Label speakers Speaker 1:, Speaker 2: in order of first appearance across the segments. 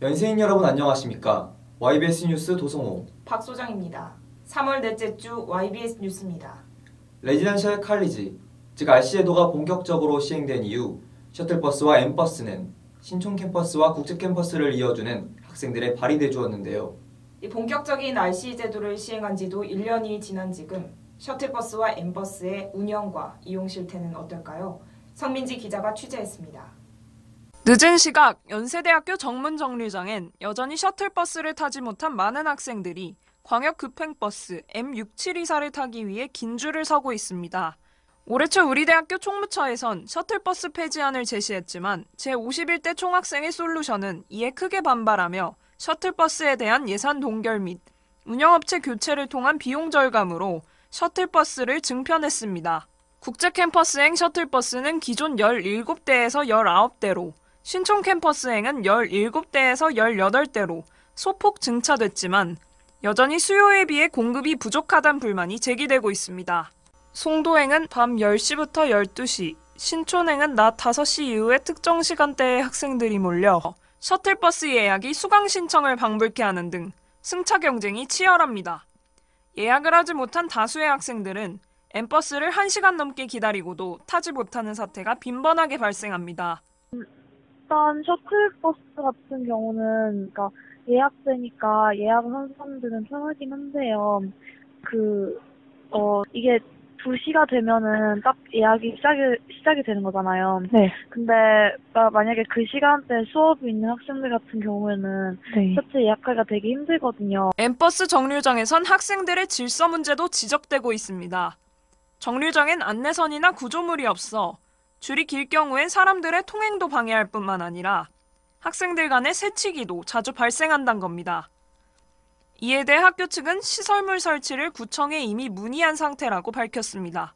Speaker 1: 연세인 여러분 안녕하십니까? YBS 뉴스 도성호
Speaker 2: 박소정입니다. 3월 넷째 주 YBS 뉴스입니다.
Speaker 1: 레지던셜 칼리지, 즉 RC제도가 본격적으로 시행된 이후 셔틀버스와 M버스는 신촌 캠퍼스와 국제 캠퍼스를 이어주는 학생들의 발이 되주었는데요.
Speaker 2: 본격적인 RC 제도를 시행한 지도 1년이 지난 지금 셔틀버스와 M버스의 운영과 이용 실태는 어떨까요? 성민지 기자가 취재했습니다.
Speaker 3: 늦은 시각 연세대학교 정문정류장엔 여전히 셔틀버스를 타지 못한 많은 학생들이 광역급행버스 M672사를 타기 위해 긴 줄을 서고 있습니다. 올해 초 우리 대학교 총무처에선 셔틀버스 폐지안을 제시했지만 제51대 총학생회 솔루션은 이에 크게 반발하며 셔틀버스에 대한 예산 동결 및 운영업체 교체를 통한 비용 절감으로 셔틀버스를 증편했습니다. 국제캠퍼스행 셔틀버스는 기존 17대에서 19대로, 신촌 캠퍼스행은 17대에서 18대로 소폭 증차됐지만 여전히 수요에 비해 공급이 부족하다는 불만이 제기되고 있습니다. 송도행은 밤 10시부터 12시, 신촌행은 낮 5시 이후에 특정 시간대에 학생들이 몰려 셔틀버스 예약이 수강 신청을 방불케 하는 등 승차 경쟁이 치열합니다. 예약을 하지 못한 다수의 학생들은 M버스를 1시간 넘게 기다리고도 타지 못하는 사태가 빈번하게 발생합니다.
Speaker 4: 일단 셔틀버스 같은 경우는 예약되니까 예약을 한 사람들은 편하긴 한데요. 이게 2시가 되면은 딱 예약이 시작이 되는 거잖아요.
Speaker 5: 네.
Speaker 4: 근데 만약에 그 시간대에 수업이 있는 학생들 같은 경우에는 셔틀 예약하기가 되게 힘들거든요.
Speaker 3: M버스 정류장에선 학생들의 질서 문제도 지적되고 있습니다. 정류장엔 안내선이나 구조물이 없어 줄이 길 경우엔 사람들의 통행도 방해할 뿐만 아니라 학생들 간의 새치기도 자주 발생한다는 겁니다. 이에 대해 학교 측은 시설물 설치를 구청에 이미 문의한 상태라고 밝혔습니다.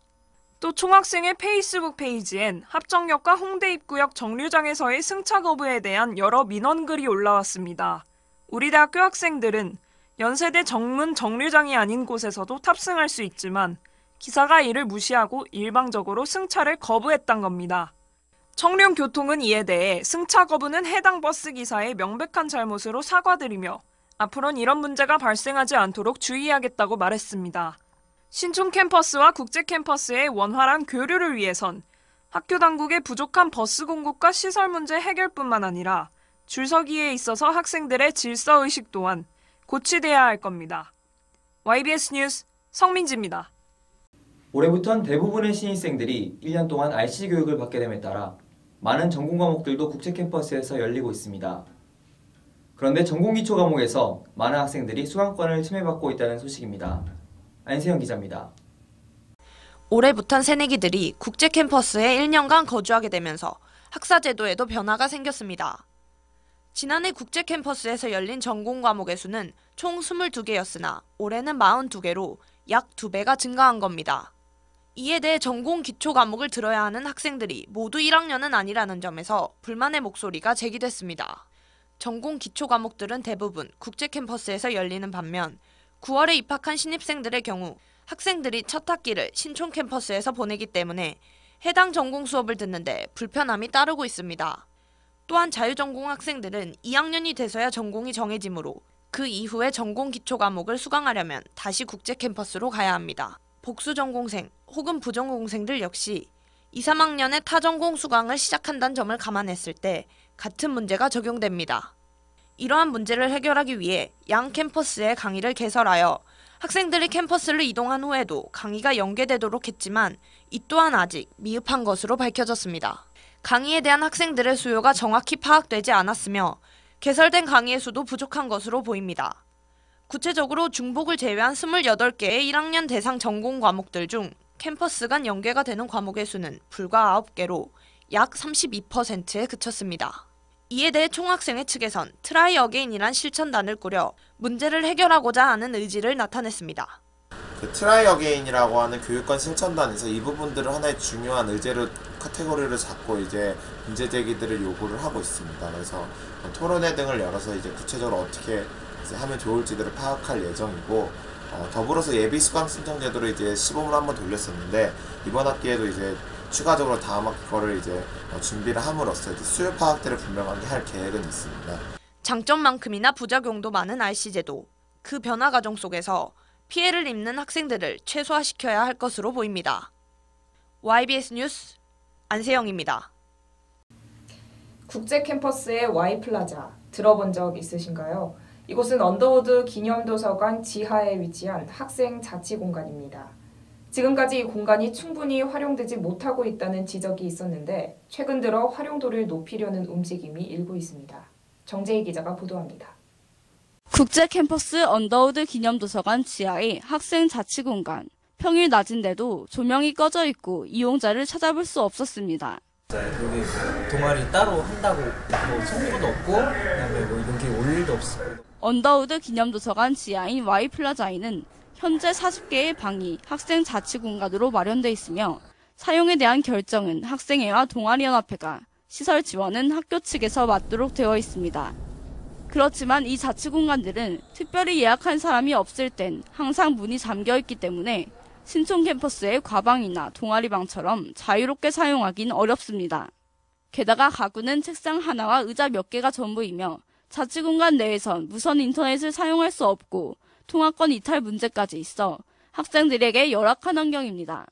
Speaker 3: 또 총학생회 페이스북 페이지엔 합정역과 홍대 입구역 정류장에서의 승차 거부에 대한 여러 민원글이 올라왔습니다. 우리 대학교 학생들은 연세대 정문 정류장이 아닌 곳에서도 탑승할 수 있지만 기사가 이를 무시하고 일방적으로 승차를 거부했단 겁니다. 청룡교통은 이에 대해 승차 거부는 해당 버스 기사의 명백한 잘못으로 사과드리며 앞으로는 이런 문제가 발생하지 않도록 주의하겠다고 말했습니다. 신촌 캠퍼스와 국제 캠퍼스의 원활한 교류를 위해선 학교 당국의 부족한 버스 공급과 시설 문제 해결뿐만 아니라 줄서기에 있어서 학생들의 질서의식 또한 고취돼야 할 겁니다. YBS 뉴스 성민지입니다.
Speaker 1: 올해부터는 대부분의 신입생들이 1년 동안 RC 교육을 받게 됨에 따라 많은 전공 과목들도 국제 캠퍼스에서 열리고 있습니다. 그런데 전공 기초 과목에서 많은 학생들이 수강권을 침해받고 있다는 소식입니다. 안세영 기자입니다.
Speaker 5: 올해부턴 새내기들이 국제 캠퍼스에 1년간 거주하게 되면서 학사 제도에도 변화가 생겼습니다. 지난해 국제 캠퍼스에서 열린 전공 과목의 수는 총 22개였으나 올해는 42개로 약 2배가 증가한 겁니다. 이에 대해 전공 기초 과목을 들어야 하는 학생들이 모두 1학년은 아니라는 점에서 불만의 목소리가 제기됐습니다. 전공 기초 과목들은 대부분 국제 캠퍼스에서 열리는 반면 9월에 입학한 신입생들의 경우 학생들이 첫 학기를 신촌 캠퍼스에서 보내기 때문에 해당 전공 수업을 듣는데 불편함이 따르고 있습니다. 또한 자유전공 학생들은 2학년이 돼서야 전공이 정해지므로 그 이후에 전공 기초 과목을 수강하려면 다시 국제 캠퍼스로 가야 합니다. 복수 전공생 혹은 부전공생들 역시 2, 3학년에 타전공 수강을 시작한다는 점을 감안했을 때 같은 문제가 적용됩니다. 이러한 문제를 해결하기 위해 양 캠퍼스의 강의를 개설하여 학생들이 캠퍼스를 이동한 후에도 강의가 연계되도록 했지만 이 또한 아직 미흡한 것으로 밝혀졌습니다. 강의에 대한 학생들의 수요가 정확히 파악되지 않았으며 개설된 강의의 수도 부족한 것으로 보입니다. 구체적으로 중복을 제외한 28개의 1학년 대상 전공 과목들 중 캠퍼스 간 연계가 되는 과목의 수는 불과 9개로 약 32%에 그쳤습니다. 이에 대해 총학생회 측에선 트라이 어게인이란 실천단을 꾸려 문제를 해결하고자 하는 의지를 나타냈습니다.
Speaker 6: 트라이 어게인이라고 하는 교육권 실천단에서 이 부분들을 하나의 중요한 의제로 카테고리를 잡고 이제 문제 제기들을 요구를 하고 있습니다. 그래서 토론회 등을 열어서 이제 구체적으로 어떻게 이제 하면 좋을지들을 파악할 예정이고, 더불어서 예비 수강 신청 제도를 이제 시범을 한번 돌렸었는데 이번 학기에도 이제 추가적으로 다음 학기 거를 이제 준비를 함으로써 이제 수요 파악들을 분명하게 할 계획은 있습니다.
Speaker 5: 장점만큼이나 부작용도 많은 RC 제도. 그 변화 과정 속에서 피해를 입는 학생들을 최소화시켜야 할 것으로 보입니다. YBS 뉴스 안세영입니다.
Speaker 2: 국제 캠퍼스의 Y플라자 들어본 적 있으신가요? 이곳은 언더우드 기념도서관 지하에 위치한 학생 자치 공간입니다. 지금까지 이 공간이 충분히 활용되지 못하고 있다는 지적이 있었는데 최근 들어 활용도를 높이려는 움직임이 일고 있습니다. 정재희 기자가 보도합니다.
Speaker 7: 국제 캠퍼스 언더우드 기념도서관 지하의 학생 자치 공간. 평일 낮인데도 조명이 꺼져 있고 이용자를 찾아볼 수 없었습니다.
Speaker 8: 여기 동아리 따로 한다고 성보도 없고 그다음에 이런 게 올 일도 없고.
Speaker 7: 언더우드 기념도서관 지하인 Y플라자에는 현재 40개의 방이 학생 자치 공간으로 마련돼 있으며 사용에 대한 결정은 학생회와 동아리연합회가, 시설 지원은 학교 측에서 맡도록 되어 있습니다. 그렇지만 이 자치 공간들은 특별히 예약한 사람이 없을 땐 항상 문이 잠겨 있기 때문에 신촌 캠퍼스의 과방이나 동아리방처럼 자유롭게 사용하긴 어렵습니다. 게다가 가구는 책상 하나와 의자 몇 개가 전부이며 자치 공간 내에선 무선 인터넷을 사용할 수 없고 통화권 이탈 문제까지 있어 학생들에게 열악한 환경입니다.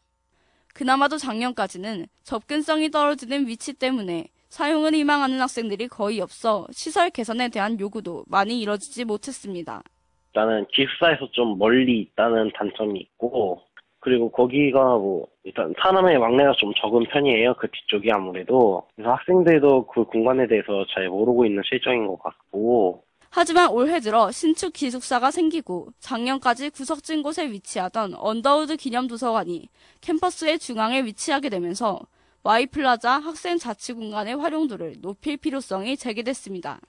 Speaker 7: 그나마도 작년까지는 접근성이 떨어지는 위치 때문에 사용을 희망하는 학생들이 거의 없어 시설 개선에 대한 요구도 많이 이뤄지지 못했습니다.
Speaker 9: 일단은 기숙사에서 좀 멀리 있다는 단점이 있고, 그리고 거기가 일단 사람의 왕래가 좀 적은 편이에요. 그 뒤쪽이 아무래도. 그래서 학생들도 그 공간에 대해서 잘 모르고 있는 실정인 것 같고.
Speaker 7: 하지만 올해 들어 신축 기숙사가 생기고 작년까지 구석진 곳에 위치하던 언더우드 기념도서관이 캠퍼스의 중앙에 위치하게 되면서 Y플라자 학생 자치 공간의 활용도를 높일 필요성이 제기됐습니다.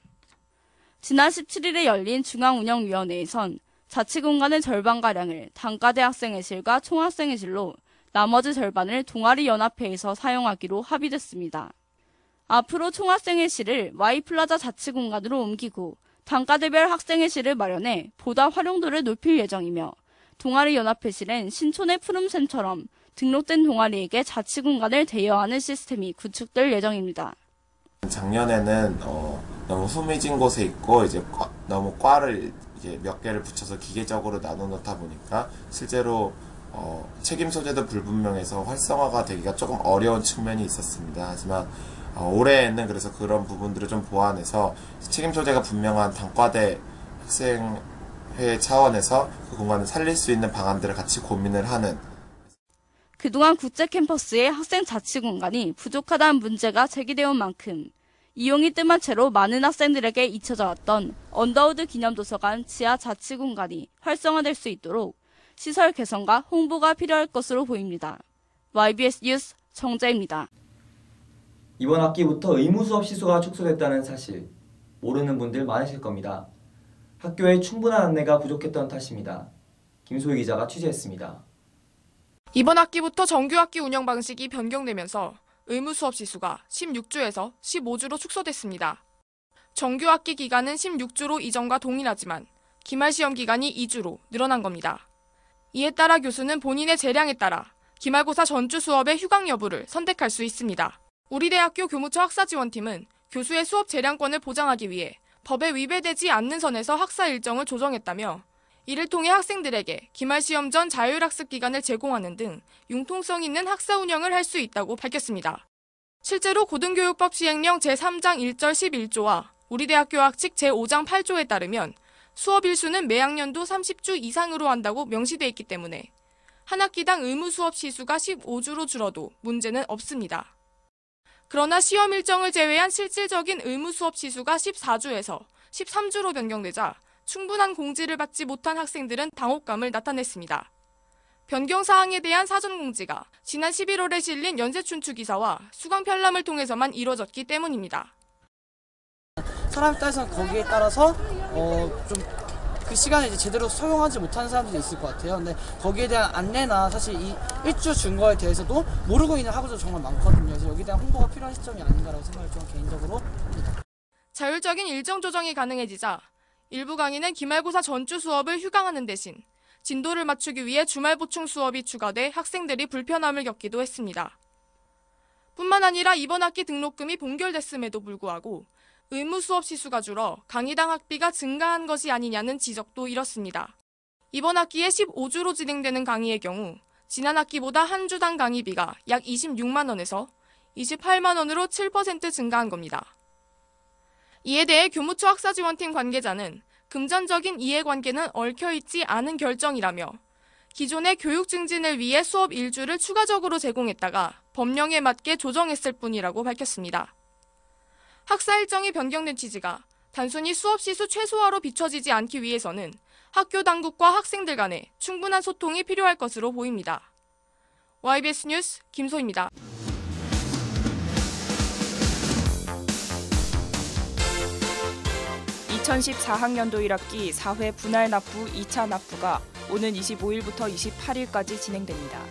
Speaker 7: 지난 17일에 열린 중앙운영위원회에선 자치 공간의 절반가량을 단과대 학생회실과 총학생회실로 나머지 절반을 동아리연합회에서 사용하기로 합의됐습니다. 앞으로 총학생회실을 Y플라자 자치 공간으로 옮기고 단과대별 학생회실을 마련해 보다 활용도를 높일 예정이며 동아리연합회실엔 신촌의 푸름샘처럼 등록된 동아리에게 자치 공간을 대여하는 시스템이 구축될 예정입니다.
Speaker 6: 작년에는 너무 후미진 곳에 있고 이제 너무 과를 이제 몇 개를 붙여서 기계적으로 나눠 놓다 보니까 실제로 책임 소재도 불분명해서 활성화가 되기가 조금 어려운 측면이 있었습니다. 하지만 올해에는 그래서 그런 부분들을 좀 보완해서 책임 소재가 분명한 단과대 학생회 차원에서 그 공간을 살릴 수 있는 방안들을 같이 고민을 하는.
Speaker 7: 그동안 국제 캠퍼스의 학생 자치 공간이 부족하다는 문제가 제기되어 온 만큼 이용이 뜸한 채로 많은 학생들에게 잊혀져 왔던 언더우드 기념도서관 지하 자치 공간이 활성화될 수 있도록 시설 개선과 홍보가 필요할 것으로 보입니다. YBS 뉴스 정재입니다.
Speaker 1: 이번 학기부터 의무 수업 시수가 축소됐다는 사실 모르는 분들 많으실 겁니다. 학교에 충분한 안내가 부족했던 탓입니다. 김소희 기자가 취재했습니다.
Speaker 10: 이번 학기부터 정규학기 운영 방식이 변경되면서 의무 수업 시수가 16주에서 15주로 축소됐습니다. 정규학기 기간은 16주로 이전과 동일하지만 기말시험 기간이 2주로 늘어난 겁니다. 이에 따라 교수는 본인의 재량에 따라 기말고사 전주 수업의 휴강 여부를 선택할 수 있습니다. 우리 대학교 교무처 학사지원팀은 교수의 수업 재량권을 보장하기 위해 법에 위배되지 않는 선에서 학사 일정을 조정했다며 이를 통해 학생들에게 기말시험 전 자율학습 기간을 제공하는 등 융통성 있는 학사 운영을 할 수 있다고 밝혔습니다. 실제로 고등교육법 시행령 제3장 1절 11조와 우리 대학교 학칙 제5장 8조에 따르면 수업 일수는 매학년도 30주 이상으로 한다고 명시돼 있기 때문에 한 학기당 의무 수업 시수가 15주로 줄어도 문제는 없습니다. 그러나 시험 일정을 제외한 실질적인 의무 수업 시수가 14주에서 13주로 변경되자 충분한 공지를 받지 못한 학생들은 당혹감을 나타냈습니다. 변경 사항에 대한 사전 공지가 지난 11월에 실린 연세춘추 기사와 수강 편람을 통해서만 이뤄졌기 때문입니다.
Speaker 8: 사람에 따라서 거기에 따라서 좀 그 시간을 이제 제대로 사용하지 못하는 사람들이 있을 것 같아요. 근데 거기에 대한 안내나 사실 이 일주 준 거에 대해서도 모르고 있는 학우들 정말 많거든요. 그래서 여기에 대한 홍보가 필요한 시점이 아닌가라고 생각을 좀 개인적으로 합니다.
Speaker 10: 자율적인 일정 조정이 가능해지자 일부 강의는 기말고사 전주 수업을 휴강하는 대신 진도를 맞추기 위해 주말 보충 수업이 추가돼 학생들이 불편함을 겪기도 했습니다. 뿐만 아니라 이번 학기 등록금이 봉결됐음에도 불구하고 의무 수업 시수가 줄어 강의당 학비가 증가한 것이 아니냐는 지적도 일었습니다. 이번 학기에 15주로 진행되는 강의의 경우 지난 학기보다 한 주당 강의비가 약 26만 원에서 28만 원으로 7% 증가한 겁니다. 이에 대해 교무처 학사지원팀 관계자는 금전적인 이해관계는 얽혀있지 않은 결정이라며 기존의 교육 증진을 위해 수업 일주를 추가적으로 제공했다가 법령에 맞게 조정했을 뿐이라고 밝혔습니다. 학사 일정이 변경된 취지가 단순히 수업 시수 최소화로 비춰지지 않기 위해서는 학교 당국과 학생들 간에 충분한 소통이 필요할 것으로 보입니다. YBS 뉴스 김소희입니다.
Speaker 2: (2014학년도 1학기) 4회 분할 납부 2차 납부가 오는 25일부터 28일까지 진행됩니다.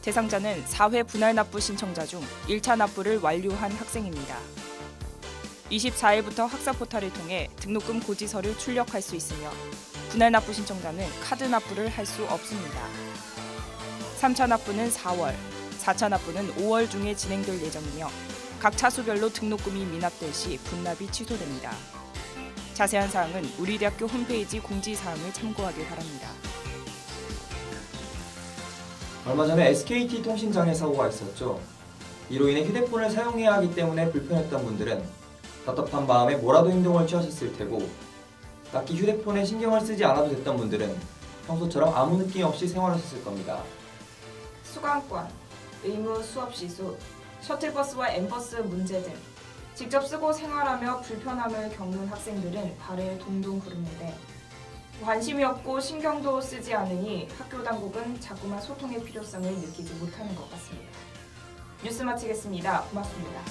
Speaker 2: 대상자는 4회 분할 납부 신청자 중 1차 납부를 완료한 학생입니다. 24일부터 학사 포탈을 통해 등록금 고지서를 출력할 수 있으며 분할 납부 신청자는 카드 납부를 할 수 없습니다. 3차 납부는 4월, 4차 납부는 5월 중에 진행될 예정이며 각 차수별로 등록금이 미납될 시 분납이 취소됩니다. 자세한 사항은 우리 대학교 홈페이지 공지사항을 참고하길 바랍니다.
Speaker 1: 얼마 전에 SKT 통신장애 사고가 있었죠. 이로 인해 휴대폰을 사용해야 하기 때문에 불편했던 분들은 답답한 마음에 뭐라도 행동을 취하셨을 테고, 딱히 휴대폰에 신경을 쓰지 않아도 됐던 분들은 평소처럼 아무 느낌 없이 생활하셨을 겁니다.
Speaker 2: 수강권, 의무 수업 시수, 셔틀버스와 엠버스 문제 등 직접 쓰고 생활하며 불편함을 겪는 학생들은 발을 동동 구르는데 관심이 없고 신경도 쓰지 않으니 학교 당국은 자꾸만 소통의 필요성을 느끼지 못하는 것 같습니다. 뉴스 마치겠습니다. 고맙습니다.